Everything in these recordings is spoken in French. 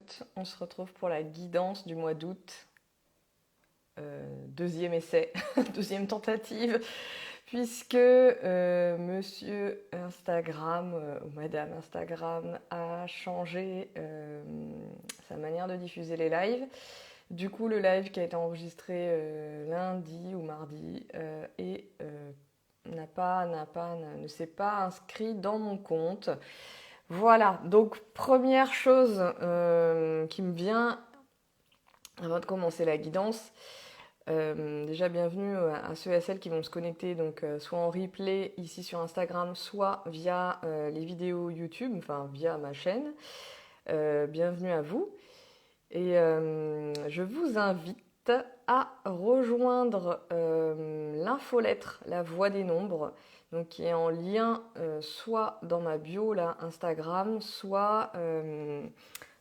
internautes, on se retrouve pour la guidance du mois d'août. Deuxième essai, deuxième tentative, puisque monsieur Instagram ou madame Instagram a changé sa manière de diffuser les lives. Du coup, le live qui a été enregistré lundi ou mardi ne s'est pas inscrit dans mon compte. Voilà, donc première chose qui me vient avant de commencer la guidance. Déjà bienvenue à ceux et à celles qui vont se connecter donc soit en replay ici sur Instagram, soit via les vidéos YouTube, enfin via ma chaîne. Bienvenue à vous. Et je vous invite à rejoindre l'infolettre La Voix des Nombres, donc qui est en lien soit dans ma bio là, Instagram, soit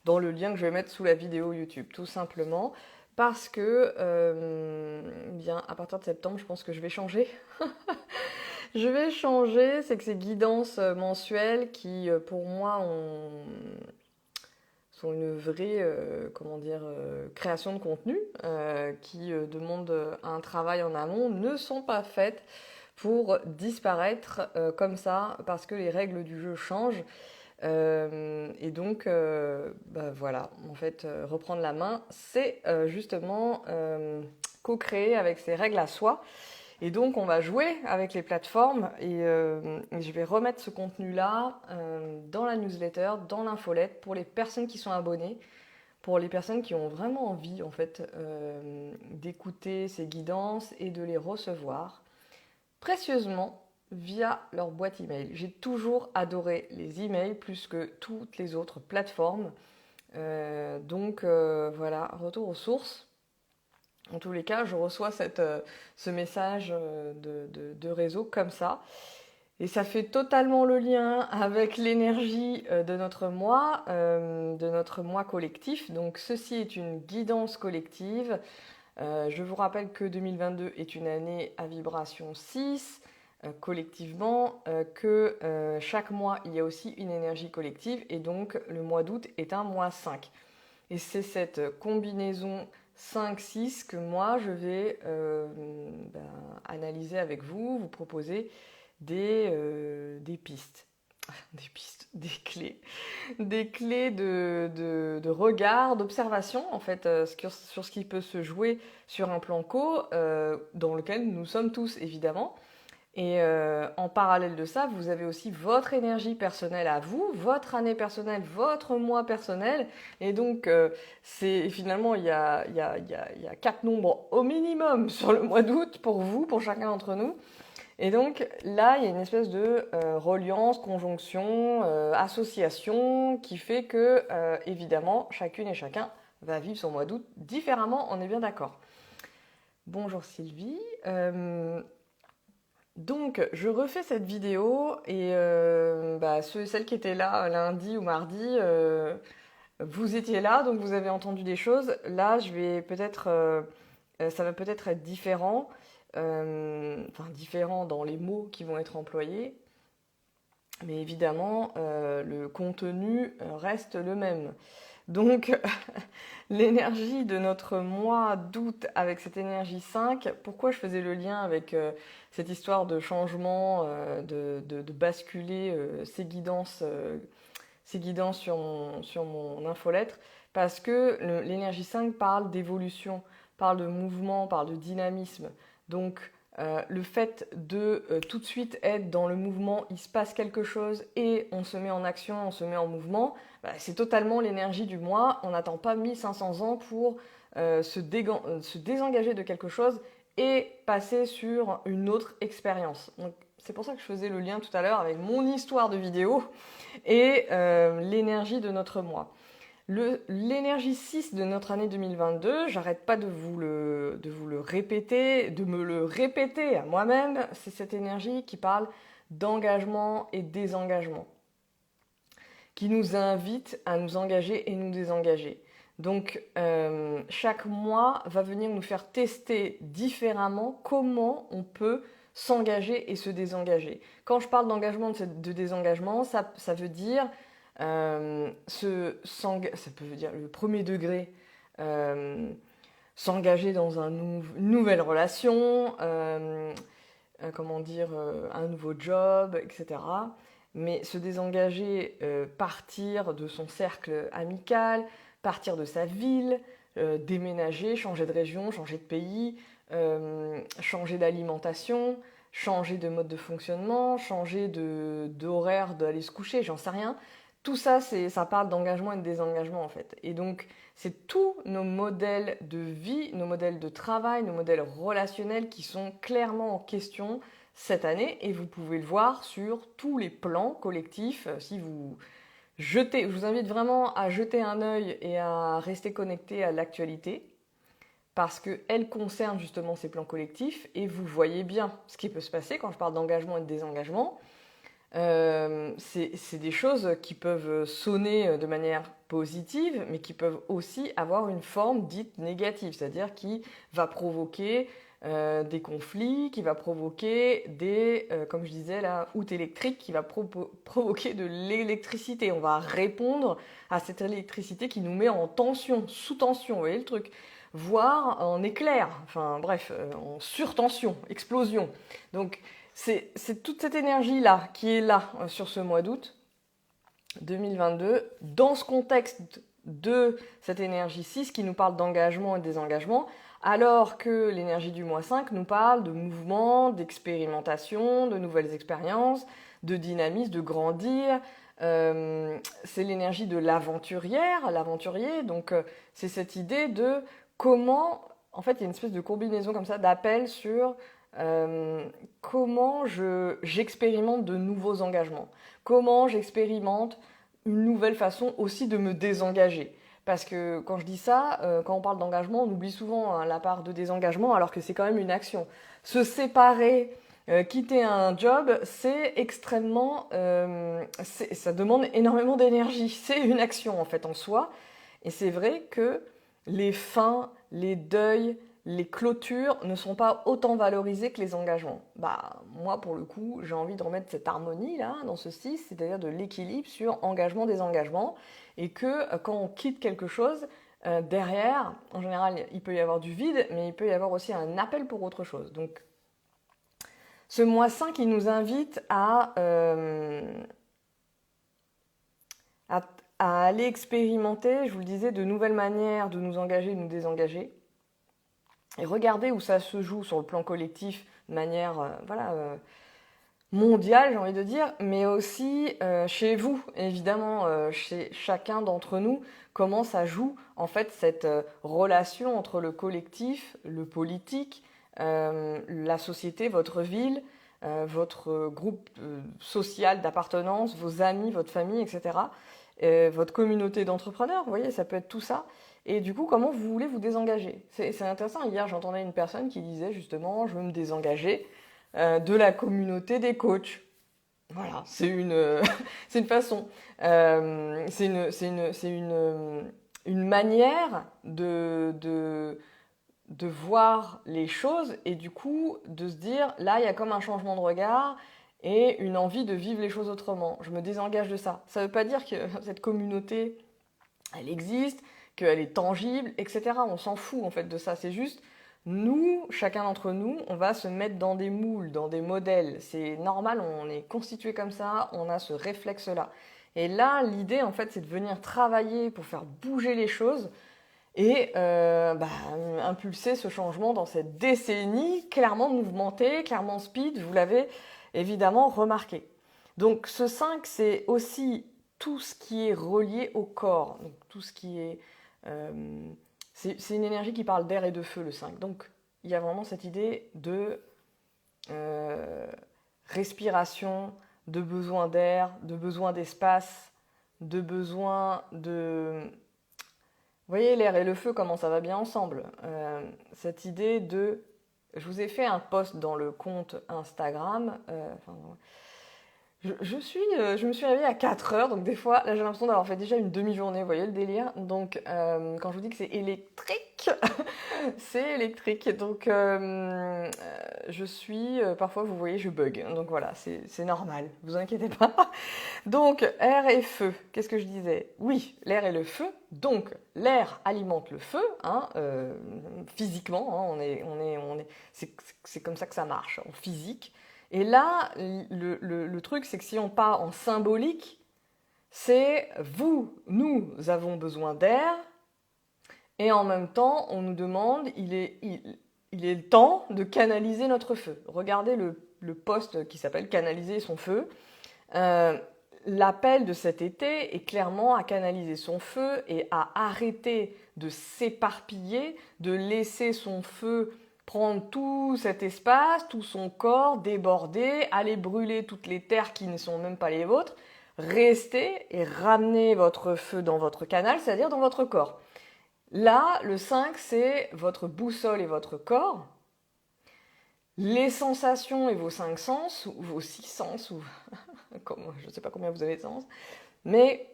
dans le lien que je vais mettre sous la vidéo YouTube, tout simplement. Parce que, bien, à partir de septembre, je pense que je vais changer. Je vais changer, c'est que ces guidances mensuelles qui, pour moi, sont une vraie création de contenu qui demande un travail en amont, ne sont pas faites pour disparaître comme ça parce que les règles du jeu changent. Et donc, voilà, en fait, reprendre la main, c'est justement co-créer avec ses règles à soi. Et donc, on va jouer avec les plateformes et je vais remettre ce contenu-là dans la newsletter, dans l'infolette, pour les personnes qui sont abonnées, pour les personnes qui ont vraiment envie, en fait, d'écouter ces guidances et de les recevoir précieusement via leur boîte email. J'ai toujours adoré les emails plus que toutes les autres plateformes. Voilà, retour aux sources. En tous les cas, je reçois ce message de réseau comme ça. Et ça fait totalement le lien avec l'énergie de notre mois collectif. Donc ceci est une guidance collective. Je vous rappelle que 2022 est une année à vibration 6, collectivement, que chaque mois il y a aussi une énergie collective et donc le mois d'août est un mois 5. Et c'est cette combinaison 5-6 que moi je vais analyser avec vous, vous proposer des pistes. Des pistes, des clés de regard, d'observation, en fait, sur ce qui peut se jouer sur un plan co, dans lequel nous sommes tous, évidemment. Et en parallèle de ça, vous avez aussi votre énergie personnelle à vous, votre année personnelle, votre mois personnel. Et donc, finalement, il y a 4 nombres au minimum sur le mois d'août pour vous, pour chacun d'entre nous. Et donc là, il y a une espèce de reliance, conjonction, association qui fait que, évidemment, chacune et chacun va vivre son mois d'août différemment, on est bien d'accord. Bonjour Sylvie. Donc, je refais cette vidéo et ceux et celles qui étaient là lundi ou mardi, vous étiez là, donc vous avez entendu des choses. Là, ça va peut-être être différent. Différent dans les mots qui vont être employés, mais évidemment, le contenu reste le même. Donc, l'énergie de notre mois d'août avec cette énergie 5, pourquoi je faisais le lien avec cette histoire de changement, de basculer ces guidances sur mon infolettre, parce que l'énergie 5 parle d'évolution, parle de mouvement, parle de dynamisme. Donc, le fait de tout de suite être dans le mouvement, il se passe quelque chose et on se met en action, on se met en mouvement, c'est totalement l'énergie du mois. On n'attend pas 1500 ans pour se désengager de quelque chose et passer sur une autre expérience. Donc, c'est pour ça que je faisais le lien tout à l'heure avec mon histoire de vidéo et l'énergie de notre mois. L'énergie 6 de notre année 2022, j'arrête pas de vous le répéter, de me le répéter à moi-même, c'est cette énergie qui parle d'engagement et désengagement, qui nous invite à nous engager et nous désengager. Donc chaque mois va venir nous faire tester différemment comment on peut s'engager et se désengager. Quand je parle d'engagement, de désengagement, ça veut dire Ça peut dire le premier degré, s'engager dans une nouvelle relation, un nouveau job, etc. Mais se désengager, partir de son cercle amical, partir de sa ville, déménager, changer de région, changer de pays, changer d'alimentation, changer de mode de fonctionnement, changer d'horaire d'aller se coucher, j'en sais rien. Tout ça, ça parle d'engagement et de désengagement en fait. Et donc, c'est tous nos modèles de vie, nos modèles de travail, nos modèles relationnels qui sont clairement en question cette année. Et vous pouvez le voir sur tous les plans collectifs. Si je vous invite vraiment à jeter un œil et à rester connecté à l'actualité, parce qu'elle concerne justement ces plans collectifs, et vous voyez bien ce qui peut se passer quand je parle d'engagement et de désengagement. C'est des choses qui peuvent sonner de manière positive, mais qui peuvent aussi avoir une forme dite négative, c'est-à-dire qui va provoquer des conflits, qui va provoquer comme je disais, la houte électrique, qui va provoquer de l'électricité. On va répondre à cette électricité qui nous met en tension, sous tension, vous voyez le truc, voire en éclair, enfin bref, en surtension, explosion. Donc c'est toute cette énergie-là qui est là sur ce mois d'août 2022, dans ce contexte de cette énergie 6 qui nous parle d'engagement et de désengagement, alors que l'énergie du mois 5 nous parle de mouvement, d'expérimentation, de nouvelles expériences, de dynamisme, de grandir. C'est l'énergie de l'aventurier, donc c'est cette idée de comment, en fait il y a une espèce de combinaison comme ça d'appels sur comment j'expérimente de nouveaux engagements, comment j'expérimente une nouvelle façon aussi de me désengager. Parce que quand je dis ça, quand on parle d'engagement, on oublie souvent la part de désengagement, alors que c'est quand même une action. Se séparer, quitter un job, c'est extrêmement... ça demande énormément d'énergie. C'est une action en fait en soi. Et c'est vrai que les fins, les deuils, les clôtures ne sont pas autant valorisées que les engagements. Moi, pour le coup, j'ai envie de remettre cette harmonie-là dans ce 6, c'est-à-dire de l'équilibre sur engagement-désengagement, et que quand on quitte quelque chose, derrière, en général, il peut y avoir du vide, mais il peut y avoir aussi un appel pour autre chose. Donc, ce mois 5, il nous invite à aller expérimenter, je vous le disais, de nouvelles manières de nous engager, de nous désengager. Et regardez où ça se joue sur le plan collectif, de manière mondiale, j'ai envie de dire, mais aussi chez vous, évidemment, chez chacun d'entre nous, comment ça joue en fait cette relation entre le collectif, le politique, la société, votre ville, votre groupe social d'appartenance, vos amis, votre famille, etc., votre communauté d'entrepreneurs, vous voyez, ça peut être tout ça. Et du coup, comment vous voulez vous désengager? C'est intéressant. Hier, j'entendais une personne qui disait justement, je veux me désengager de la communauté des coachs. Voilà, c'est une façon. C'est une manière de voir les choses et du coup de se dire, là, il y a comme un changement de regard et une envie de vivre les choses autrement. Je me désengage de ça. Ça ne veut pas dire que cette communauté, elle existe, qu'elle est tangible, etc. On s'en fout en fait de ça. C'est juste, nous, chacun d'entre nous, on va se mettre dans des moules, dans des modèles. C'est normal, on est constitué comme ça, on a ce réflexe-là. Et là, l'idée, en fait, c'est de venir travailler pour faire bouger les choses et impulser ce changement dans cette décennie clairement mouvementée, clairement speed, vous l'avez évidemment remarqué. Donc ce 5, c'est aussi tout ce qui est relié au corps, donc tout ce qui est... c'est une énergie qui parle d'air et de feu, le 5. Donc il y a vraiment cette idée de respiration, de besoin d'air, de besoin d'espace, de besoin de... Vous voyez l'air et le feu, comment ça va bien ensemble. Cette idée de... Je vous ai fait un post dans le compte Instagram, Je me suis réveillée à 4 heures, donc des fois, là j'ai l'impression d'avoir fait déjà une demi-journée, vous voyez le délire. Donc quand je vous dis que c'est électrique, c'est électrique. Donc parfois vous voyez, je bug. Donc voilà, c'est normal, vous inquiétez pas. Donc air et feu, qu'est-ce que je disais? Oui, l'air et le feu. Donc l'air alimente le feu, hein, physiquement, hein, c'est comme ça que ça marche, en physique. Et là, le truc, c'est que si on part en symbolique, c'est nous avons besoin d'air, et en même temps, on nous demande, il est le temps de canaliser notre feu. Regardez le post qui s'appelle Canaliser son feu. Euh, L'appel de cet été est clairement à canaliser son feu et à arrêter de s'éparpiller, de laisser son feu prendre tout cet espace, tout son corps, déborder, aller brûler toutes les terres qui ne sont même pas les vôtres. Restez et ramenez votre feu dans votre canal, c'est-à-dire dans votre corps. Là, le 5, c'est votre boussole et votre corps. Les sensations et vos 5 sens, ou vos 6 sens, ou je ne sais pas combien vous avez de sens, mais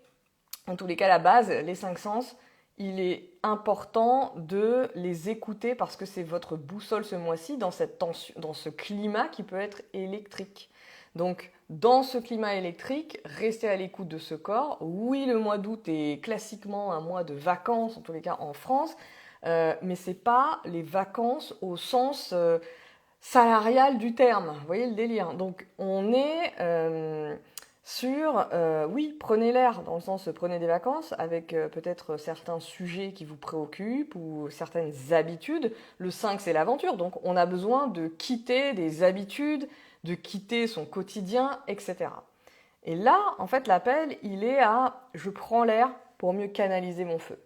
en tous les cas, la base, les 5 sens, il est important de les écouter parce que c'est votre boussole ce mois-ci dans cette tension, dans ce climat qui peut être électrique. Donc, dans ce climat électrique, restez à l'écoute de ce corps. Oui, le mois d'août est classiquement un mois de vacances, en tous les cas en France, mais c'est pas les vacances au sens salarial du terme. Vous voyez le délire. Donc, on est oui, prenez l'air, dans le sens prenez des vacances, avec peut-être certains sujets qui vous préoccupent ou certaines habitudes. Le 5, c'est l'aventure, donc on a besoin de quitter des habitudes, de quitter son quotidien, etc. Et là, en fait, l'appel, il est à je prends l'air pour mieux canaliser mon feu.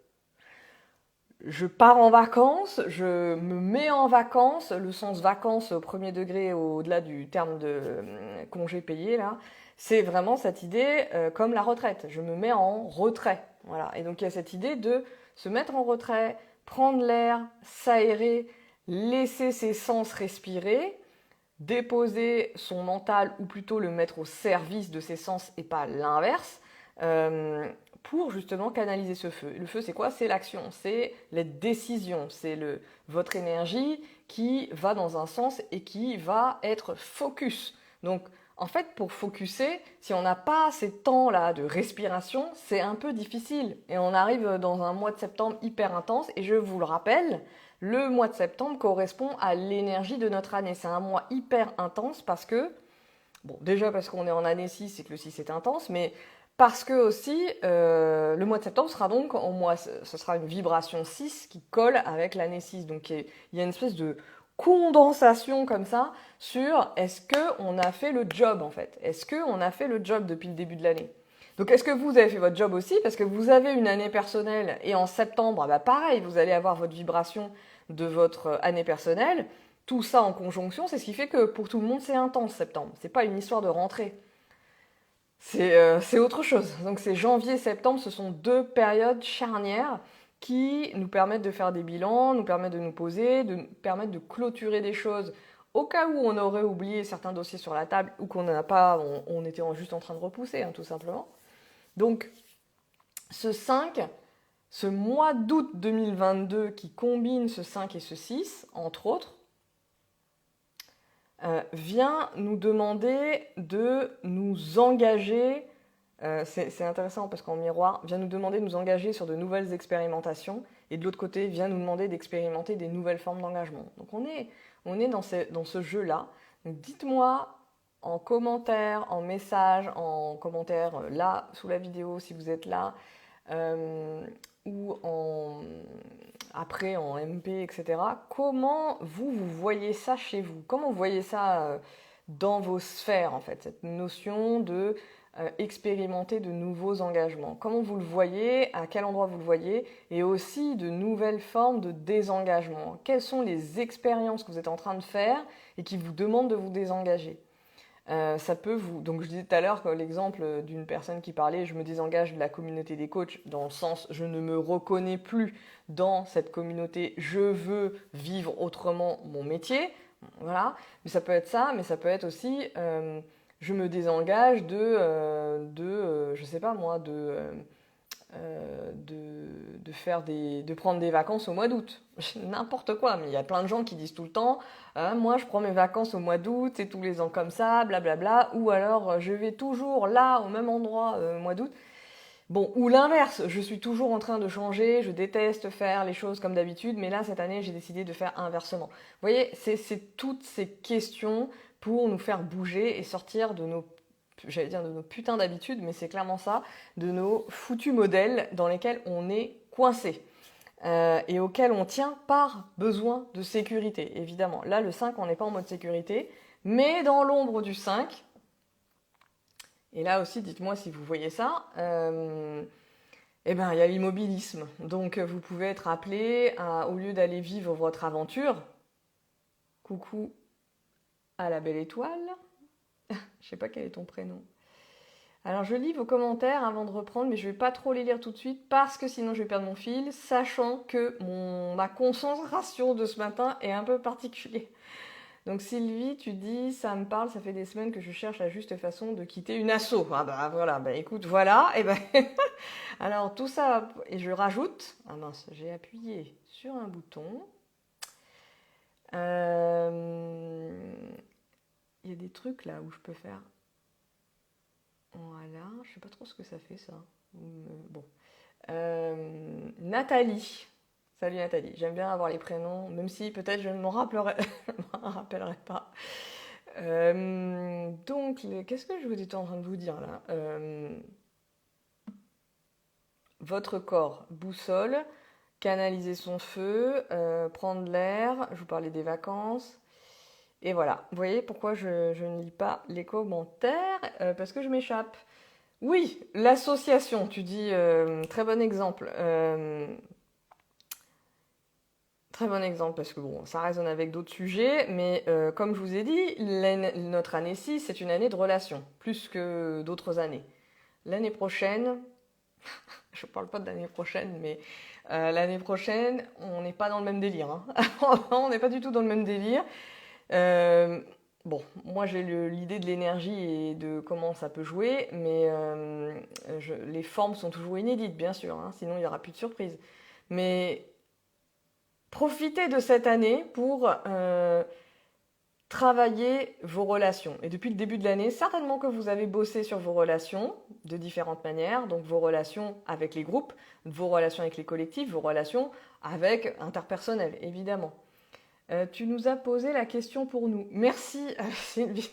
Je pars en vacances, je me mets en vacances, le sens vacances au premier degré au-delà du terme de congé payé, là, c'est vraiment cette idée comme la retraite. Je me mets en retrait. Voilà. Et donc il y a cette idée de se mettre en retrait, prendre l'air, s'aérer, laisser ses sens respirer, déposer son mental ou plutôt le mettre au service de ses sens et pas l'inverse. Pour justement canaliser ce feu. Le feu, c'est quoi? C'est l'action, c'est les décisions, c'est votre énergie qui va dans un sens et qui va être focus. Donc, en fait, pour focuser, si on n'a pas ces temps-là de respiration, c'est un peu difficile. Et on arrive dans un mois de septembre hyper intense. Et je vous le rappelle, le mois de septembre correspond à l'énergie de notre année. C'est un mois hyper intense parce que, bon, déjà parce qu'on est en année 6 et que le 6 est intense, mais parce que aussi, le mois de septembre sera donc ce sera une vibration 6 qui colle avec l'année 6. Donc il y a une espèce de condensation comme ça sur est-ce qu'on a fait le job en fait? Est-ce qu'on a fait le job depuis le début de l'année? Donc est-ce que vous avez fait votre job aussi? Parce que vous avez une année personnelle et en septembre, bah pareil, vous allez avoir votre vibration de votre année personnelle. Tout ça en conjonction, c'est ce qui fait que pour tout le monde, c'est intense septembre. C'est pas une histoire de rentrée. C'est autre chose. Donc c'est janvier-septembre, ce sont deux périodes charnières qui nous permettent de faire des bilans, nous permettent de nous poser, de nous permettre de clôturer des choses au cas où on aurait oublié certains dossiers sur la table ou qu'on n'en a pas, on était juste en train de repousser, hein, tout simplement. Donc ce 5, ce mois d'août 2022 qui combine ce 5 et ce 6, entre autres, vient nous demander de nous engager, c'est intéressant parce qu'en miroir, vient nous demander de nous engager sur de nouvelles expérimentations et de l'autre côté, vient nous demander d'expérimenter des nouvelles formes d'engagement. Donc on est dans ce jeu-là. Donc dites-moi en commentaire, en message, en commentaire là, sous la vidéo si vous êtes là, ou après en MP, etc. Comment vous voyez ça chez vous? Comment vous voyez ça dans vos sphères, en fait, cette notion de expérimenter de nouveaux engagements? Comment vous le voyez? À quel endroit vous le voyez? Et aussi de nouvelles formes de désengagement. Quelles sont les expériences que vous êtes en train de faire et qui vous demandent de vous désengager? Ça peut vous... Donc je disais tout à l'heure que l'exemple d'une personne qui parlait « je me désengage de la communauté des coachs » dans le sens « je ne me reconnais plus dans cette communauté, je veux vivre autrement mon métier ». Voilà, mais ça peut être ça, mais ça peut être aussi je me désengage je sais pas moi, de prendre des vacances au mois d'août. N'importe quoi, mais il y a plein de gens qui disent tout le temps, moi je prends mes vacances au mois d'août, c'est tous les ans comme ça, blablabla, ou alors je vais toujours là, au même endroit, au mois d'août. Bon, ou l'inverse, je suis toujours en train de changer, je déteste faire les choses comme d'habitude, mais là, cette année, j'ai décidé de faire inversement. Vous voyez, c'est toutes ces questions pour nous faire bouger et sortir de j'allais dire de nos putains d'habitudes, mais c'est clairement ça, de nos foutus modèles dans lesquels on est coincé et auxquels on tient par besoin de sécurité, évidemment. Là, le 5, on n'est pas en mode sécurité, mais dans l'ombre du 5, et là aussi, dites-moi si vous voyez ça, eh ben, il y a l'immobilisme. Donc, vous pouvez être appelé au lieu d'aller vivre votre aventure, coucou à la belle étoile, je sais pas quel est ton prénom. Alors, je lis vos commentaires avant de reprendre, mais je vais pas trop les lire tout de suite parce que sinon je vais perdre mon fil, sachant que ma concentration de ce matin est un peu particulière. Donc Sylvie, tu dis, ça me parle, ça fait des semaines que je cherche la juste façon de quitter une asso. Ah bah voilà, bah écoute, voilà, et ben alors tout ça, et je rajoute, ah mince, j'ai appuyé sur un bouton. Il y a des trucs là où je peux faire. Voilà, je sais pas trop ce que ça fait ça. Bon. Nathalie. Salut Nathalie, j'aime bien avoir les prénoms, même si peut-être je ne m'en rappellerai pas. Donc, qu'est-ce que je vous étais en train de vous dire là votre corps, boussole, canaliser son feu, prendre l'air, je vous parlais des vacances. Et voilà, vous voyez pourquoi je ne lis pas les commentaires parce que je m'échappe. Oui, l'association, tu dis, très bon exemple. Très bon exemple, parce que bon, ça résonne avec d'autres sujets, mais comme je vous ai dit, notre année 6, c'est une année de relation, plus que d'autres années. L'année prochaine, je ne parle pas de l'année prochaine, mais l'année prochaine, on n'est pas dans le même délire. Hein. On n'est pas du tout dans le même délire. Bon, moi j'ai l'idée de l'énergie et de comment ça peut jouer, mais les formes sont toujours inédites, bien sûr, hein, sinon il n'y aura plus de surprise. Mais profitez de cette année pour travailler vos relations. Et depuis le début de l'année, certainement que vous avez bossé sur vos relations de différentes manières, donc vos relations avec les groupes, vos relations avec les collectifs, vos relations avec interpersonnelles, évidemment. Tu nous as posé la question pour nous. Merci Sylvie.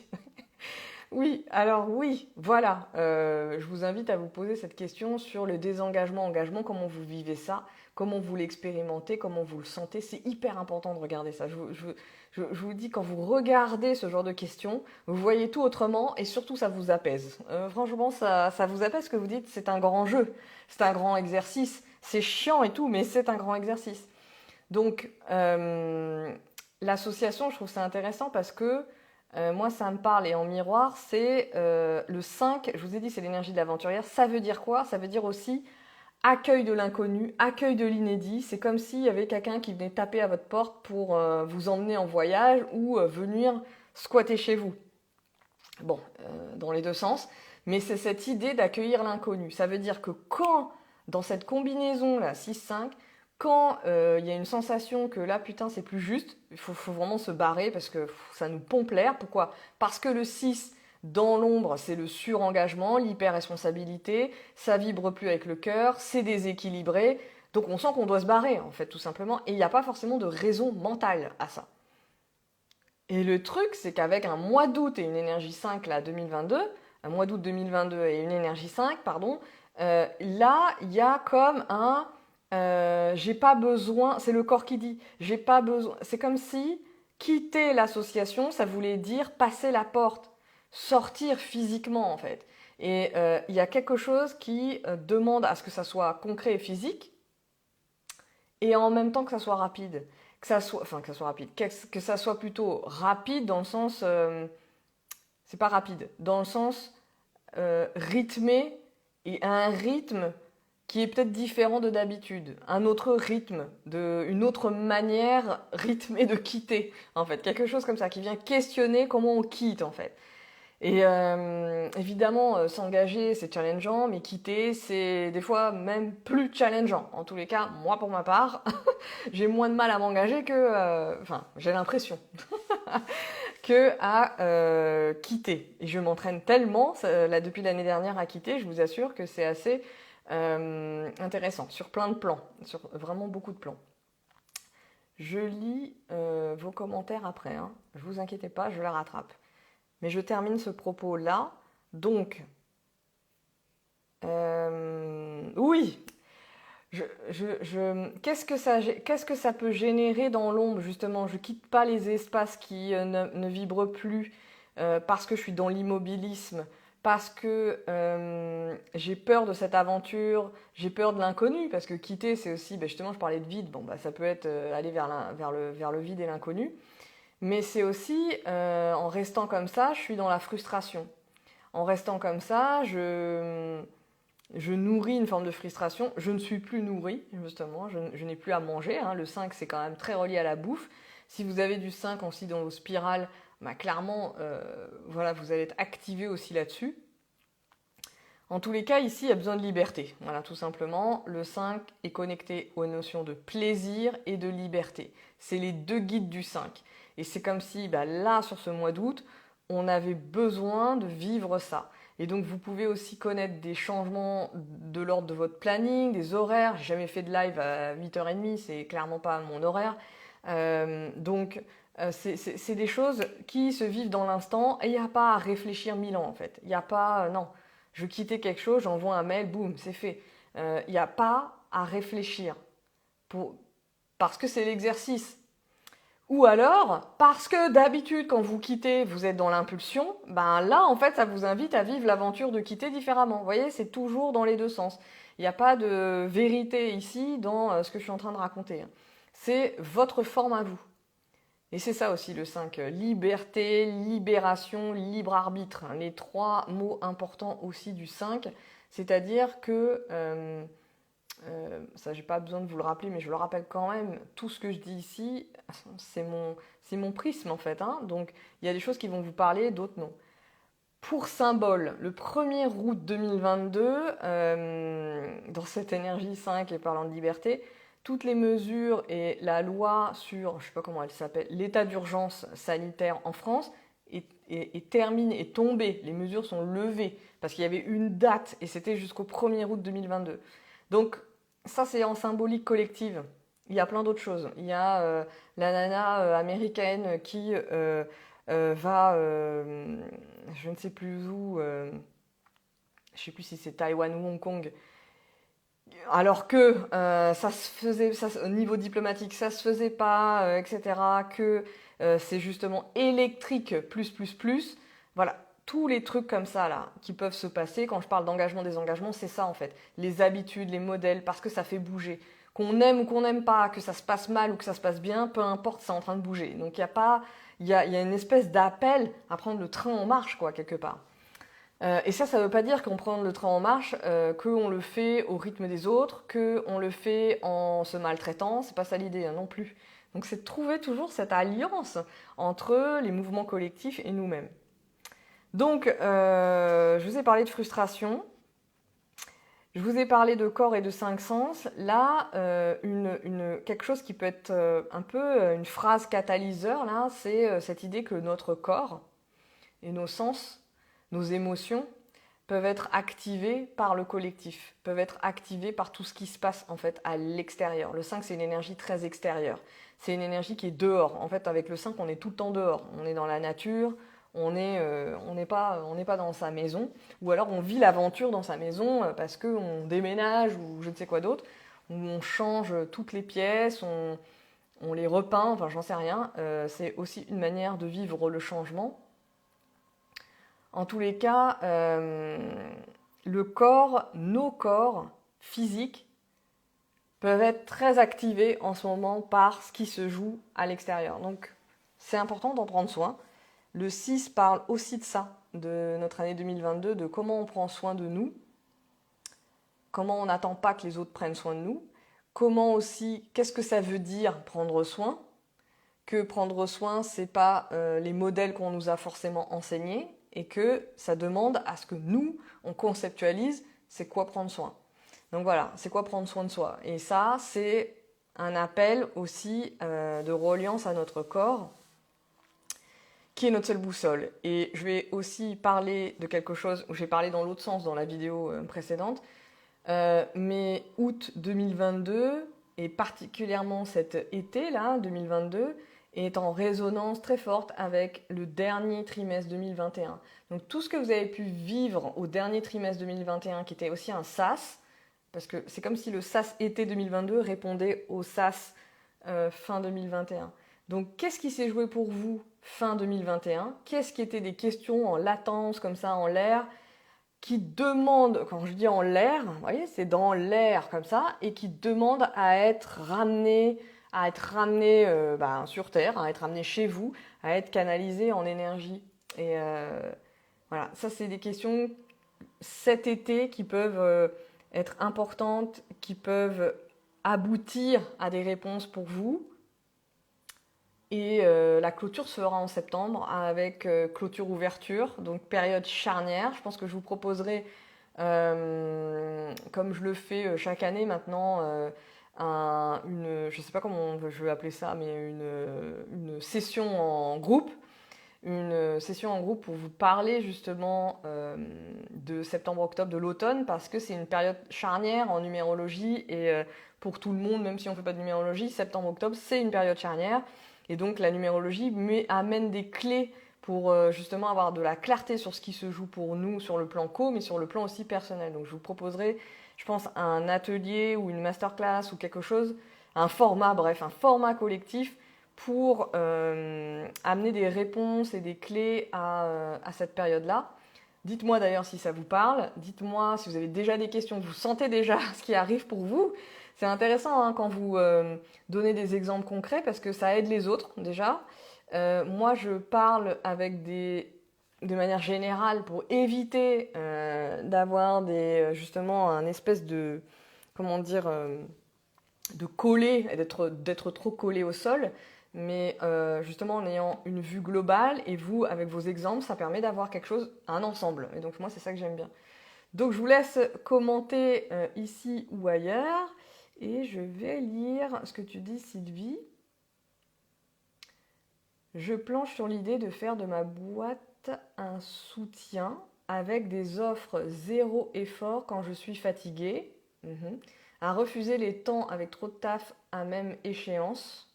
Oui, alors oui, voilà. Je vous invite à vous poser cette question sur le désengagement-engagement, comment vous vivez ça, comment vous l'expérimentez, comment vous le sentez. C'est hyper important de regarder ça. Je vous dis, quand vous regardez ce genre de questions, vous voyez tout autrement et surtout ça vous apaise. Franchement, ça vous apaise que vous dites, c'est un grand jeu, c'est un grand exercice, c'est chiant et tout, mais c'est un grand exercice. Donc, l'association, je trouve ça intéressant parce que moi, ça me parle et en miroir, c'est le 5, je vous ai dit, c'est l'énergie de l'aventurière. Ça veut dire quoi? Ça veut dire aussi accueil de l'inconnu, accueil de l'inédit. C'est comme s'il y avait quelqu'un qui venait taper à votre porte pour vous emmener en voyage ou venir squatter chez vous. Bon, dans les deux sens. Mais c'est cette idée d'accueillir l'inconnu. Ça veut dire que quand, dans cette combinaison-là, 6-5, quand il y a une sensation que là, putain, c'est plus juste, il faut vraiment se barrer parce que ça nous pompe l'air. Pourquoi? Parce que le 6, dans l'ombre, c'est le surengagement, l'hyper-responsabilité, ça vibre plus avec le cœur, c'est déséquilibré. Donc on sent qu'on doit se barrer, en fait, tout simplement. Et il n'y a pas forcément de raison mentale à ça. Et le truc, c'est qu'avec un mois d'août et une énergie 5, là, 2022, un mois d'août 2022 et une énergie 5, pardon, là, il y a comme un... j'ai pas besoin, c'est le corps qui dit, j'ai pas besoin, c'est comme si quitter l'association, ça voulait dire passer la porte, sortir physiquement en fait. Et il y a quelque chose qui demande à ce que ça soit concret et physique, et en même temps que ça soit rapide. Que ça soit rapide, que ça soit plutôt rapide dans le sens, c'est pas rapide, dans le sens rythmé et à un rythme qui est peut-être différent de d'habitude, un autre rythme, une autre manière rythmée de quitter, en fait, quelque chose comme ça, qui vient questionner comment on quitte, en fait. Et évidemment, s'engager, c'est challengeant, mais quitter, c'est des fois même plus challengeant. En tous les cas, moi, pour ma part, j'ai moins de mal à m'engager que... Enfin, j'ai l'impression que à quitter. Et je m'entraîne tellement, là, depuis l'année dernière, à quitter, je vous assure que c'est assez intéressant, sur plein de plans, sur vraiment beaucoup de plans. Je lis vos commentaires après, hein. Ne vous inquiétez pas, je la rattrape. Mais je termine ce propos-là. Donc, oui, qu'est-ce que ça peut générer dans l'ombre, justement? Je quitte pas les espaces qui ne vibrent plus parce que je suis dans l'immobilisme, parce que j'ai peur de cette aventure, j'ai peur de l'inconnu, parce que quitter, c'est aussi, ben justement, je parlais de vide, bon, bah, ça peut être aller vers le vide et l'inconnu, mais c'est aussi, en restant comme ça, je suis dans la frustration. En restant comme ça, je nourris une forme de frustration. Je ne suis plus nourrie, justement. Je n'ai plus à manger, hein. Le 5, c'est quand même très relié à la bouffe. Si vous avez du 5 aussi dans vos spirales, bah, clairement, voilà, vous allez être activé aussi là-dessus. En tous les cas, ici, il y a besoin de liberté. Voilà, tout simplement. Le 5 est connecté aux notions de plaisir et de liberté. C'est les deux guides du 5. Et c'est comme si, bah, là, sur ce mois d'août, on avait besoin de vivre ça. Et donc, vous pouvez aussi connaître des changements de l'ordre de votre planning, des horaires. J'ai jamais fait de live à 8h30, c'est clairement pas mon horaire. C'est des choses qui se vivent dans l'instant et il n'y a pas à réfléchir 1000 ans, en fait. Il n'y a pas... non, je quittais quelque chose, j'envoie un mail, boum, c'est fait. Il n'y a pas à réfléchir parce que c'est l'exercice. Ou alors, parce que d'habitude, quand vous quittez, vous êtes dans l'impulsion, ben là, en fait, ça vous invite à vivre l'aventure de quitter différemment. Vous voyez, c'est toujours dans les deux sens. Il n'y a pas de vérité ici dans ce que je suis en train de raconter. C'est votre forme à vous. Et c'est ça aussi le 5. Liberté, libération, libre arbitre. Les trois mots importants aussi du 5. C'est-à-dire que... ça, j'ai pas besoin de vous le rappeler, mais je le rappelle quand même. Tout ce que je dis ici, c'est mon prisme en fait, hein. Donc, il y a des choses qui vont vous parler, d'autres non. Pour symbole, le 1er août 2022, dans cette énergie 5 et parlant de liberté, toutes les mesures et la loi sur, je sais pas comment elle s'appelle, l'état d'urgence sanitaire en France est terminée, est tombée. Les mesures sont levées parce qu'il y avait une date et c'était jusqu'au 1er août 2022. Donc, ça, c'est en symbolique collective. Il y a plein d'autres choses. Il y a la nana américaine qui va, je ne sais plus où, je ne sais plus si c'est Taïwan ou Hong Kong, alors que ça se faisait, au niveau diplomatique, ça se faisait pas, etc., que c'est justement électrique, plus. Voilà, tous les trucs comme ça, là, qui peuvent se passer. Quand je parle d'engagement, désengagement, c'est ça, en fait. Les habitudes, les modèles, parce que ça fait bouger. Qu'on aime ou qu'on n'aime pas, que ça se passe mal ou que ça se passe bien, peu importe, c'est en train de bouger. Donc, il y a une espèce d'appel à prendre le train en marche, quoi, quelque part. Et ça ne veut pas dire qu'on prend le train en marche, qu'on le fait au rythme des autres, qu'on le fait en se maltraitant. C'est pas ça l'idée, hein, non plus. Donc c'est de trouver toujours cette alliance entre les mouvements collectifs et nous-mêmes. Donc, je vous ai parlé de frustration. Je vous ai parlé de corps et de 5 sens. Là, quelque chose qui peut être un peu une phrase catalyseur, là, c'est cette idée que notre corps et nos sens, nos émotions, peuvent être activées par le collectif, peuvent être activées par tout ce qui se passe en fait à l'extérieur. Le 5, c'est une énergie très extérieure. C'est une énergie qui est dehors. En fait, avec le 5, on est tout le temps dehors. On est dans la nature, on n'est pas dans sa maison, ou alors on vit l'aventure dans sa maison parce qu'on déménage ou je ne sais quoi d'autre, où on change toutes les pièces, on les repeint, enfin j'en sais rien. C'est aussi une manière de vivre le changement. En tous les cas, le corps, nos corps physiques peuvent être très activés en ce moment par ce qui se joue à l'extérieur. Donc, c'est important d'en prendre soin. Le 6 parle aussi de ça, de notre année 2022, de comment on prend soin de nous, comment on n'attend pas que les autres prennent soin de nous, comment aussi, qu'est-ce que ça veut dire prendre soin, que prendre soin, c'est pas les modèles qu'on nous a forcément enseignés, et que ça demande à ce que nous, on conceptualise c'est quoi prendre soin. Donc voilà, c'est quoi prendre soin de soi. Et ça, c'est un appel aussi de reliance à notre corps, qui est notre seule boussole. Et je vais aussi parler de quelque chose où j'ai parlé dans l'autre sens dans la vidéo précédente, mais août 2022, et particulièrement cet été-là, 2022, est en résonance très forte avec le dernier trimestre 2021. Donc tout ce que vous avez pu vivre au dernier trimestre 2021, qui était aussi un SAS, parce que c'est comme si le SAS été 2022 répondait au SAS fin 2021. Donc qu'est-ce qui s'est joué pour vous fin 2021? Qu'est-ce qui étaient des questions en latence, comme ça, en l'air, qui demandent, quand je dis en l'air, vous voyez, c'est dans l'air comme ça, et qui demandent à être ramenées sur Terre, à être ramenées chez vous, à être canalisées en énergie. Et voilà, ça c'est des questions cet été qui peuvent être importantes, qui peuvent aboutir à des réponses pour vous. Et la clôture se fera en septembre avec clôture-ouverture, donc période charnière. Je pense que je vous proposerai, comme je le fais chaque année maintenant, je ne sais pas comment je vais appeler ça, mais une session en groupe. Une session en groupe pour vous parler justement de septembre-octobre, de l'automne, parce que c'est une période charnière en numérologie et pour tout le monde, même si on ne fait pas de numérologie, septembre-octobre, c'est une période charnière. Et donc la numérologie amène des clés pour justement avoir de la clarté sur ce qui se joue pour nous sur le plan co, mais sur le plan aussi personnel. Donc je vous proposerai, je pense, un atelier ou une masterclass ou quelque chose, un format collectif pour amener des réponses et des clés à cette période-là. Dites-moi d'ailleurs si ça vous parle, dites-moi si vous avez déjà des questions, vous sentez déjà ce qui arrive pour vous. C'est intéressant quand vous donnez des exemples concrets parce que ça aide les autres déjà. Moi, je parle de manière générale pour éviter d'avoir justement un espèce de, de coller, d'être trop collé au sol. Mais justement en ayant une vue globale et vous, avec vos exemples, ça permet d'avoir quelque chose, un ensemble. Et donc moi, c'est ça que j'aime bien. Donc je vous laisse commenter ici ou ailleurs. Et je vais lire ce que tu dis, Sylvie. Je planche sur l'idée de faire de ma boîte un soutien avec des offres zéro effort quand je suis fatiguée. À refuser les temps avec trop de taf à même échéance.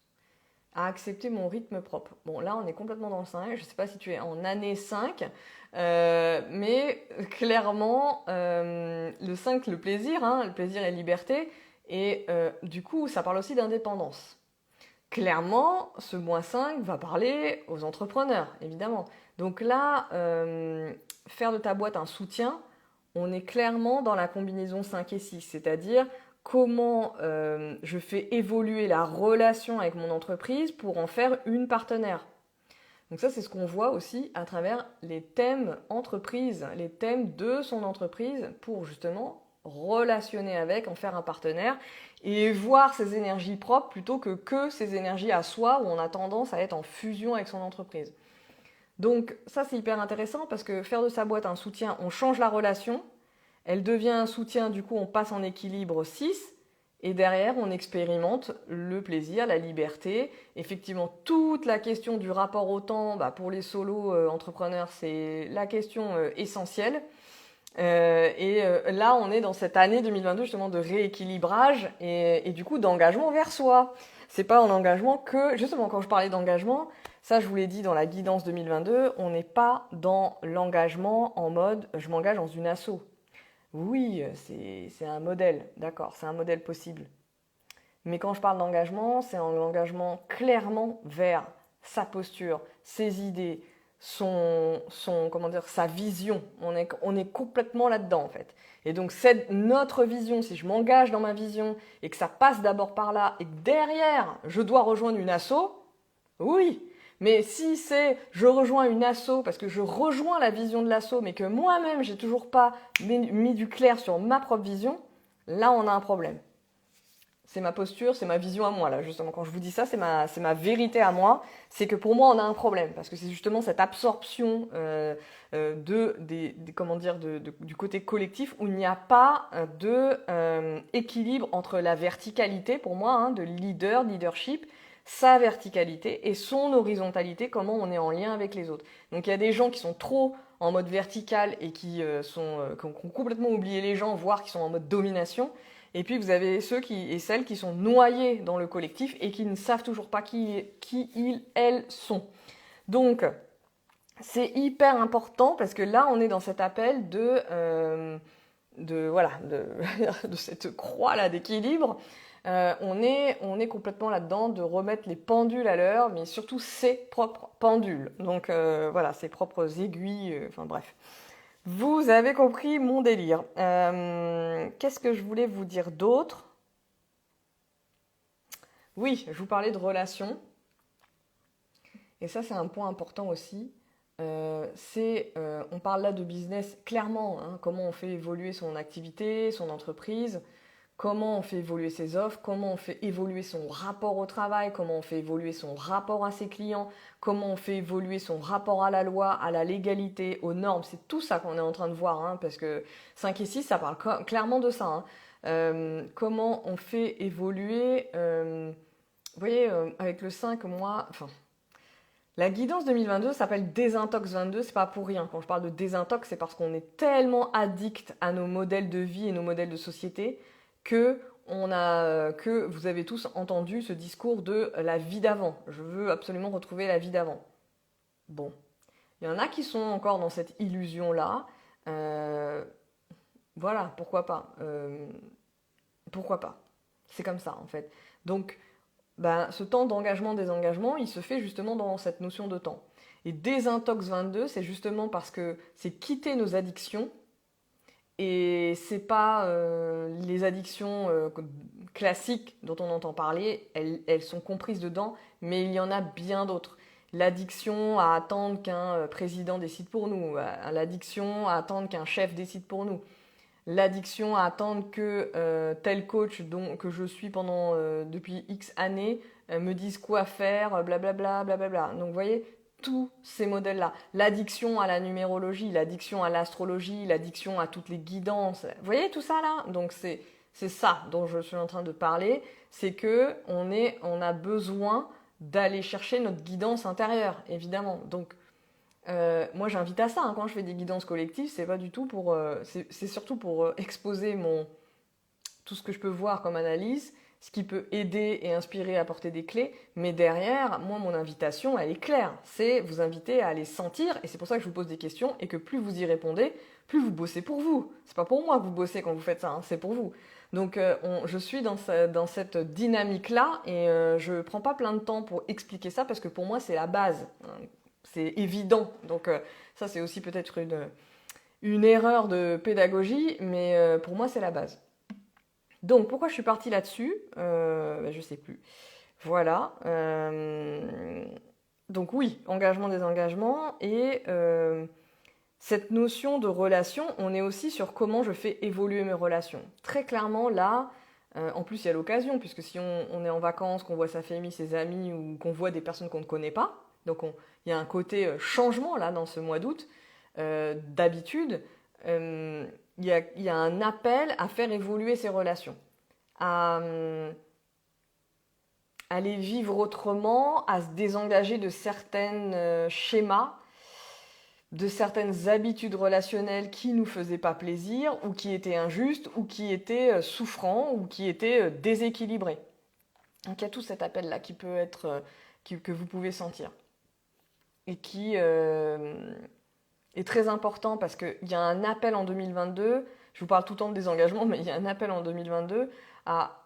À accepter mon rythme propre. Bon, là, on est complètement dans le 5. Je ne sais pas si tu es en année 5, mais clairement, le 5, le plaisir et liberté. Et du coup, ça parle aussi d'indépendance. Clairement, ce -5 va parler aux entrepreneurs, évidemment. Donc là, faire de ta boîte un soutien, on est clairement dans la combinaison 5 et 6, c'est-à-dire comment je fais évoluer la relation avec mon entreprise pour en faire une partenaire. Donc ça, c'est ce qu'on voit aussi à travers les thèmes entreprise, les thèmes de son entreprise pour justement relationner avec, en faire un partenaire et voir ses énergies propres plutôt que ses énergies à soi où on a tendance à être en fusion avec son entreprise. Donc ça, c'est hyper intéressant parce que faire de sa boîte un soutien, on change la relation. Elle devient un soutien, du coup on passe en équilibre 6 et derrière on expérimente le plaisir, la liberté. Effectivement, toute la question du rapport au temps, pour les solos entrepreneurs, c'est la question essentielle. Là on est dans cette année 2022 justement de rééquilibrage et du coup d'engagement vers soi. C'est pas un engagement que, justement quand je parlais d'engagement, ça je vous l'ai dit dans la guidance 2022, on n'est pas dans l'engagement en mode je m'engage dans une asso. Oui, c'est un modèle, d'accord, c'est un modèle possible. Mais quand je parle d'engagement, c'est un engagement clairement vers sa posture, ses idées, sa vision. On est complètement là-dedans en fait. Et donc c'est notre vision, si je m'engage dans ma vision et que ça passe d'abord par là et que derrière je dois rejoindre une asso, oui. Mais si c'est je rejoins une asso parce que je rejoins la vision de l'asso mais que moi-même j'ai toujours pas mis du clair sur ma propre vision, là on a un problème. C'est ma posture, c'est ma vision à moi, là, justement. Quand je vous dis ça, c'est ma vérité à moi. C'est que pour moi, on a un problème. Parce que c'est justement cette absorption comment dire, du côté collectif où il n'y a pas d'équilibre entre la verticalité, pour moi, hein, de leadership, sa verticalité et son horizontalité, comment on est en lien avec les autres. Donc il y a des gens qui sont trop en mode vertical et qui ont complètement oublié les gens, voire qui sont en mode domination. Et puis vous avez ceux et celles qui sont noyés dans le collectif et qui ne savent toujours pas qui elles sont. Donc c'est hyper important parce que là on est dans cet appel de cette croix là d'équilibre. On est complètement là-dedans de remettre les pendules à l'heure, mais surtout ses propres pendules. Donc voilà, ses propres aiguilles, enfin bref. Vous avez compris mon délire. Qu'est-ce que je voulais vous dire d'autre? Oui, je vous parlais de relations. Et ça, c'est un point important aussi. On parle là de business clairement, hein, comment on fait évoluer son activité, son entreprise, comment on fait évoluer ses offres, comment on fait évoluer son rapport au travail, comment on fait évoluer son rapport à ses clients, comment on fait évoluer son rapport à la loi, à la légalité, aux normes. C'est tout ça qu'on est en train de voir, hein, parce que 5 et 6, ça parle clairement de ça. Hein. Comment on fait évoluer... vous voyez, avec le 5, la guidance 2022 s'appelle Désintox 22, c'est pas pour rien. Quand je parle de désintox, c'est parce qu'on est tellement addict à nos modèles de vie et nos modèles de société que vous avez tous entendu ce discours de la vie d'avant. Je veux absolument retrouver la vie d'avant. Bon, il y en a qui sont encore dans cette illusion-là. Voilà, pourquoi pas. Pourquoi pas. C'est comme ça, en fait. Donc, ce temps d'engagement-désengagement, il se fait justement dans cette notion de temps. Et Désintox 22, c'est justement parce que c'est quitter nos addictions. Et c'est pas les addictions classiques dont on entend parler, elles sont comprises dedans, mais il y en a bien d'autres. L'addiction à attendre qu'un président décide pour nous, l'addiction à attendre qu'un chef décide pour nous, l'addiction à attendre que tel coach que je suis depuis X années me dise quoi faire, blablabla, blablabla. Donc vous voyez, tous ces modèles-là. L'addiction à la numérologie, l'addiction à l'astrologie, l'addiction à toutes les guidances. Vous voyez tout ça là? Donc c'est ça dont je suis en train de parler, c'est que on a besoin d'aller chercher notre guidance intérieure, évidemment. Donc moi j'invite à ça, hein. Quand je fais des guidances collectives, c'est pas du tout pour c'est surtout pour exposer tout ce que je peux voir comme analyse, ce qui peut aider et inspirer, apporter des clés. Mais derrière, moi, mon invitation, elle est claire. C'est vous inviter à aller sentir, et c'est pour ça que je vous pose des questions, et que plus vous y répondez, plus vous bossez pour vous. C'est pas pour moi que vous bossez quand vous faites ça, hein, c'est pour vous. Donc je suis dans cette dynamique-là, et je prends pas plein de temps pour expliquer ça, parce que pour moi, c'est la base. Hein. C'est évident. Donc ça, c'est aussi peut-être une erreur de pédagogie, mais pour moi, c'est la base. Donc, pourquoi je suis partie là-dessus? Je sais plus. Voilà. Donc oui, engagement, désengagement. Et cette notion de relation, on est aussi sur comment je fais évoluer mes relations. Très clairement, là, en plus, il y a l'occasion, puisque si on est en vacances, qu'on voit sa famille, ses amis, ou qu'on voit des personnes qu'on ne connaît pas, donc il y a un côté changement, là, dans ce mois d'août, d'habitude. Il y a un appel à faire évoluer ces relations, à les vivre autrement, à se désengager de certains schémas, de certaines habitudes relationnelles qui ne nous faisaient pas plaisir, ou qui étaient injustes, ou qui étaient souffrants, ou qui étaient déséquilibrés. Donc il y a tout cet appel-là qui peut être, que vous pouvez sentir. Et qui est très important parce qu'il y a un appel en 2022, je vous parle tout le temps de désengagement, mais il y a un appel en 2022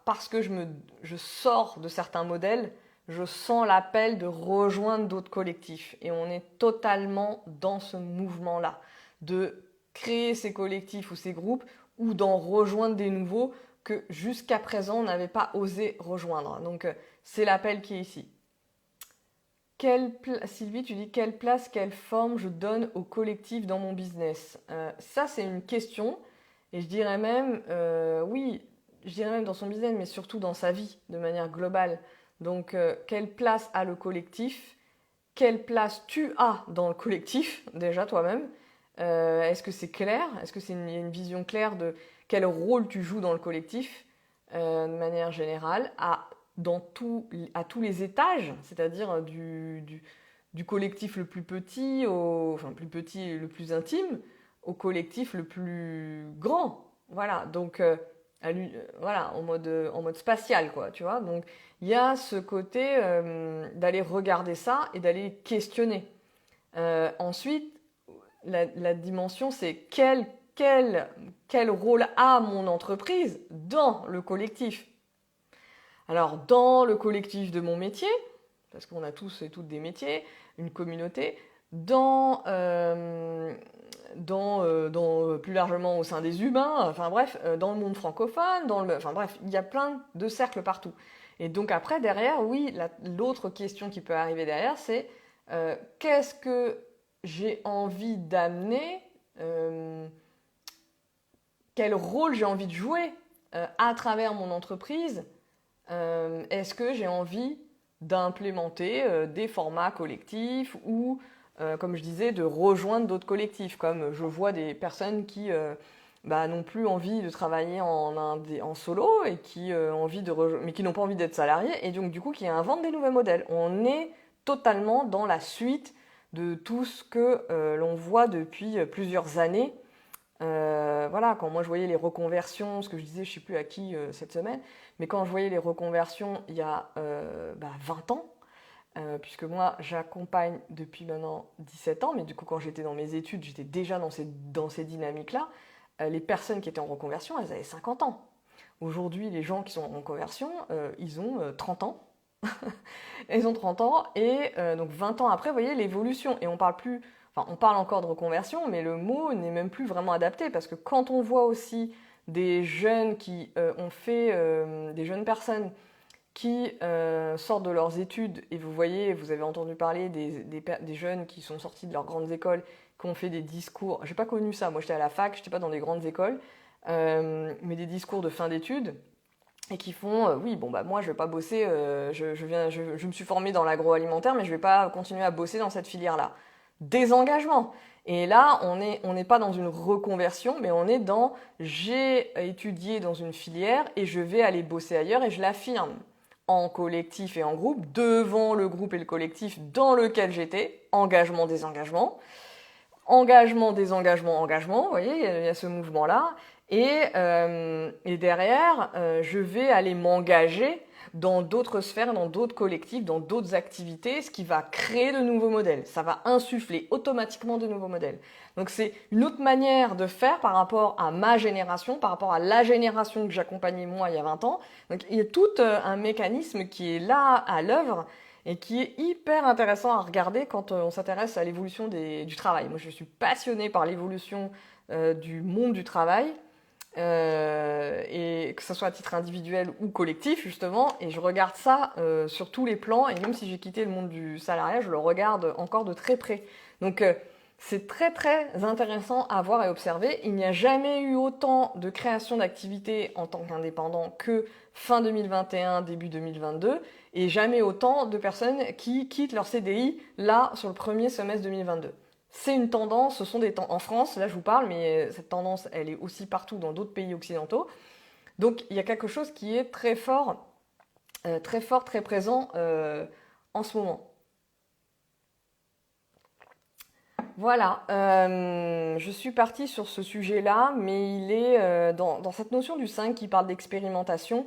parce que je sors de certains modèles, je sens l'appel de rejoindre d'autres collectifs. Et on est totalement dans ce mouvement-là, de créer ces collectifs ou ces groupes ou d'en rejoindre des nouveaux que jusqu'à présent on n'avait pas osé rejoindre. Donc c'est l'appel qui est ici. Sylvie, tu dis quelle place, quelle forme je donne au collectif dans mon business? Ça, c'est une question. Et je dirais même, oui, je dirais même dans son business, mais surtout dans sa vie de manière globale. Donc, quelle place a le collectif? Quelle place tu as dans le collectif, déjà toi-même? Est-ce que c'est clair? Est-ce que c'est une vision claire de quel rôle tu joues dans le collectif de manière générale, à tous les étages, c'est-à-dire du collectif le plus petit, enfin plus petit, le plus intime, au collectif le plus grand. Voilà, donc voilà, en mode spatial, quoi, tu vois. Donc il y a ce côté d'aller regarder ça et d'aller questionner. Ensuite, la dimension, c'est quel rôle a mon entreprise dans le collectif. Alors, dans le collectif de mon métier, parce qu'on a tous et toutes des métiers, une communauté, plus largement au sein des humains, enfin bref, dans le monde francophone, enfin bref, il y a plein de cercles partout. Et donc après, derrière, oui, l'autre question qui peut arriver derrière, c'est qu'est-ce que j'ai envie d'amener, quel rôle j'ai envie de jouer à travers mon entreprise. Est-ce que j'ai envie d'implémenter des formats collectifs ou, comme je disais, de rejoindre d'autres collectifs, comme je vois des personnes qui n'ont plus envie de travailler en solo et qui mais qui n'ont pas envie d'être salariés et donc du coup qui inventent des nouveaux modèles. On est totalement dans la suite de tout ce que l'on voit depuis plusieurs années. Voilà, quand moi je voyais les reconversions, ce que je disais, je ne sais plus à qui cette semaine, mais quand je voyais les reconversions il y a 20 ans, puisque moi j'accompagne depuis maintenant 17 ans, mais du coup quand j'étais dans mes études, j'étais déjà dans ces dynamiques-là, les personnes qui étaient en reconversion, elles avaient 50 ans. Aujourd'hui, les gens qui sont en reconversion, ils ont 30 ans. Ils ont 30 ans et donc 20 ans après, vous voyez l'évolution. Et on parle plus, enfin on parle encore de reconversion, mais le mot n'est même plus vraiment adapté parce que quand on voit aussi des jeunes qui des jeunes personnes qui sortent de leurs études et vous voyez, vous avez entendu parler des jeunes qui sont sortis de leurs grandes écoles, qui ont fait des discours. J'ai pas connu ça, moi j'étais à la fac, j'étais pas dans des grandes écoles, mais des discours de fin d'études. Et qui font, oui, bon, bah, moi, je vais pas bosser, je me suis formée dans l'agroalimentaire, mais je vais pas continuer à bosser dans cette filière-là. Désengagement. Et là, on n'est pas dans une reconversion, mais on est dans, j'ai étudié dans une filière et je vais aller bosser ailleurs et je l'affirme. En collectif et en groupe, devant le groupe et le collectif dans lequel j'étais, engagement, désengagement. Engagement, désengagement, engagement, vous voyez, il y a ce mouvement-là. Et derrière, je vais aller m'engager dans d'autres sphères, dans d'autres collectifs, dans d'autres activités, ce qui va créer de nouveaux modèles. Ça va insuffler automatiquement de nouveaux modèles. Donc c'est une autre manière de faire par rapport à ma génération, par rapport à la génération que j'accompagnais moi il y a 20 ans. Donc il y a tout un mécanisme qui est là à l'œuvre et qui est hyper intéressant à regarder quand on s'intéresse à l'évolution du travail. Moi je suis passionnée par l'évolution du monde du travail. Et que ce soit à titre individuel ou collectif justement, et je regarde ça sur tous les plans, et même si j'ai quitté le monde du salariat, je le regarde encore de très près. Donc c'est très très intéressant à voir et observer. Il n'y a jamais eu autant de création d'activités en tant qu'indépendant que fin 2021, début 2022, et jamais autant de personnes qui quittent leur CDI là sur le premier semestre 2022. C'est une tendance, ce sont des tendances en France, là je vous parle, mais cette tendance, elle est aussi partout dans d'autres pays occidentaux. Donc il y a quelque chose qui est très fort, très présent en ce moment. Voilà, je suis partie sur ce sujet-là, mais il est dans cette notion du 5 qui parle d'expérimentation.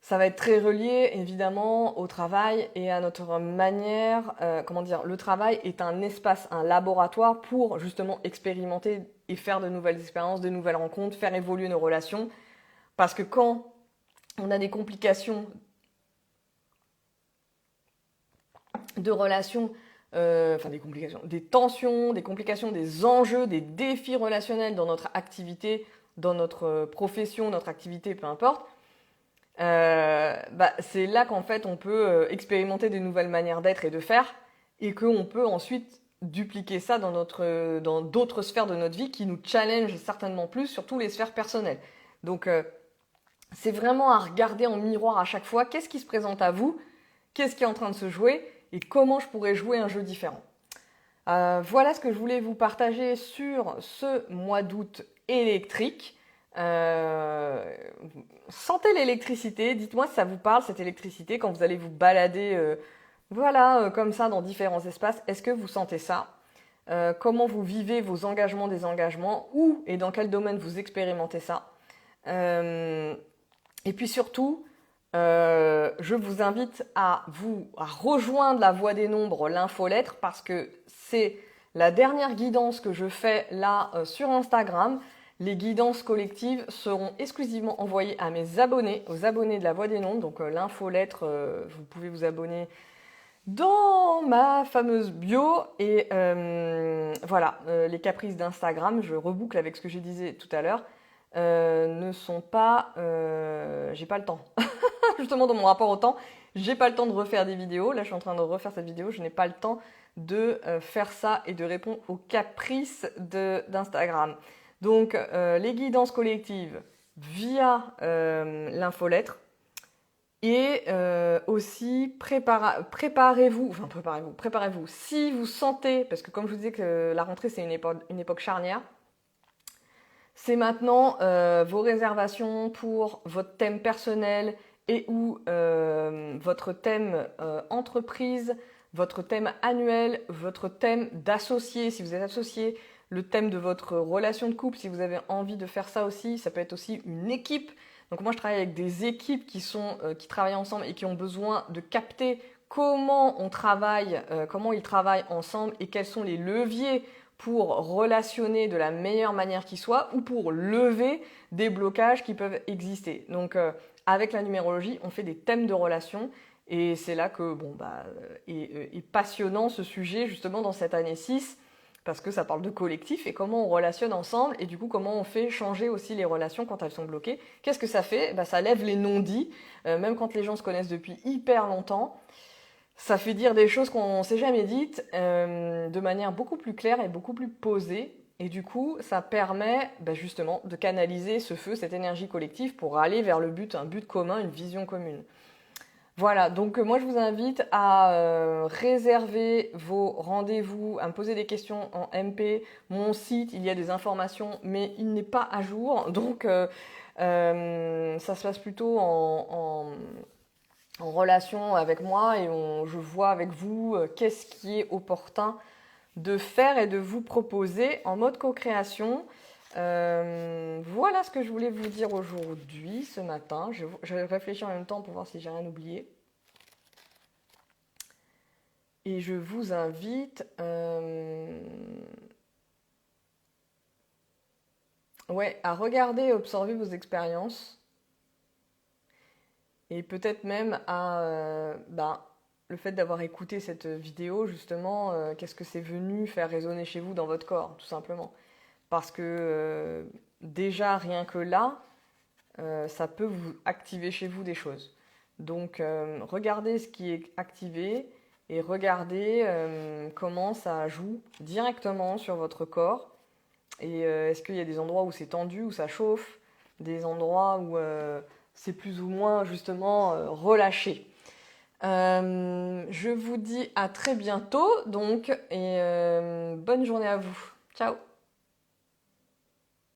Ça va être très relié évidemment au travail et à notre manière, le travail est un espace, un laboratoire pour justement expérimenter et faire de nouvelles expériences, de nouvelles rencontres, faire évoluer nos relations. Parce que quand on a des complications de relations, des tensions, des complications, des enjeux, des défis relationnels dans notre activité, dans notre profession, notre activité, peu importe, c'est là qu'en fait on peut expérimenter des nouvelles manières d'être et de faire et qu'on peut ensuite dupliquer ça dans d'autres sphères de notre vie qui nous challengent certainement plus, surtout les sphères personnelles. Donc c'est vraiment à regarder en miroir à chaque fois qu'est-ce qui se présente à vous, qu'est-ce qui est en train de se jouer et comment je pourrais jouer un jeu différent. Voilà ce que je voulais vous partager sur ce mois d'août électrique. Sentez l'électricité, dites-moi si ça vous parle cette électricité quand vous allez vous balader comme ça dans différents espaces. Est-ce que vous sentez ça? Comment vous vivez vos engagements, désengagements, où et dans quel domaine vous expérimentez ça? Et puis surtout, je vous invite à rejoindre la Voix des Nombres, l'infolettre, parce que c'est la dernière guidance que je fais là sur Instagram. Les guidances collectives seront exclusivement envoyées à mes abonnés, aux abonnés de la Voix des Nombres. Donc l'infolettre, vous pouvez vous abonner dans ma fameuse bio. Et voilà, les caprices d'Instagram, je reboucle avec ce que je disais tout à l'heure, ne sont pas... j'ai pas le temps. Justement, dans mon rapport au temps, j'ai pas le temps de refaire des vidéos. Là, je suis en train de refaire cette vidéo. Je n'ai pas le temps de faire ça et de répondre aux caprices d'Instagram. Donc, les guidances collectives via l'infolettre. Et aussi, préparez-vous. Si vous sentez, parce que comme je vous disais que la rentrée, c'est une époque charnière, c'est maintenant vos réservations pour votre thème personnel et ou votre thème entreprise, votre thème annuel, votre thème d'associé si vous êtes associé, le thème de votre relation de couple si vous avez envie de faire ça aussi. Ça peut être aussi une équipe. Donc moi je travaille avec des équipes qui travaillent ensemble et qui ont besoin de capter comment on travaille, comment ils travaillent ensemble et quels sont les leviers pour relationner de la meilleure manière qui soit ou pour lever des blocages qui peuvent exister. Donc avec la numérologie, on fait des thèmes de relation et c'est là que est passionnant ce sujet justement dans cette année 6 parce que ça parle de collectif et comment on relationne ensemble et du coup comment on fait changer aussi les relations quand elles sont bloquées. Qu'est-ce que ça fait? Ça lève les non-dits, même quand les gens se connaissent depuis hyper longtemps. Ça fait dire des choses qu'on ne s'est jamais dites de manière beaucoup plus claire et beaucoup plus posée. Et du coup, ça permet justement de canaliser ce feu, cette énergie collective pour aller vers le but, un but commun, une vision commune. Voilà, donc moi je vous invite à réserver vos rendez-vous, à me poser des questions en MP. Mon site, il y a des informations, mais il n'est pas à jour. Donc ça se passe plutôt en relation avec moi et je vois avec vous qu'est-ce qui est opportun de faire et de vous proposer en mode co-création. Voilà ce que je voulais vous dire aujourd'hui, ce matin. Je réfléchis en même temps pour voir si j'ai rien oublié. Et je vous invite à regarder et observer vos expériences. Et peut-être même à le fait d'avoir écouté cette vidéo, justement, qu'est-ce que c'est venu faire résonner chez vous dans votre corps, tout simplement. Parce que déjà, rien que là, ça peut vous activer chez vous des choses. Donc, regardez ce qui est activé et regardez comment ça joue directement sur votre corps. Et est-ce qu'il y a des endroits où c'est tendu, où ça chauffe, des endroits où c'est plus ou moins justement relâché. Je vous dis à très bientôt donc et bonne journée à vous. Ciao.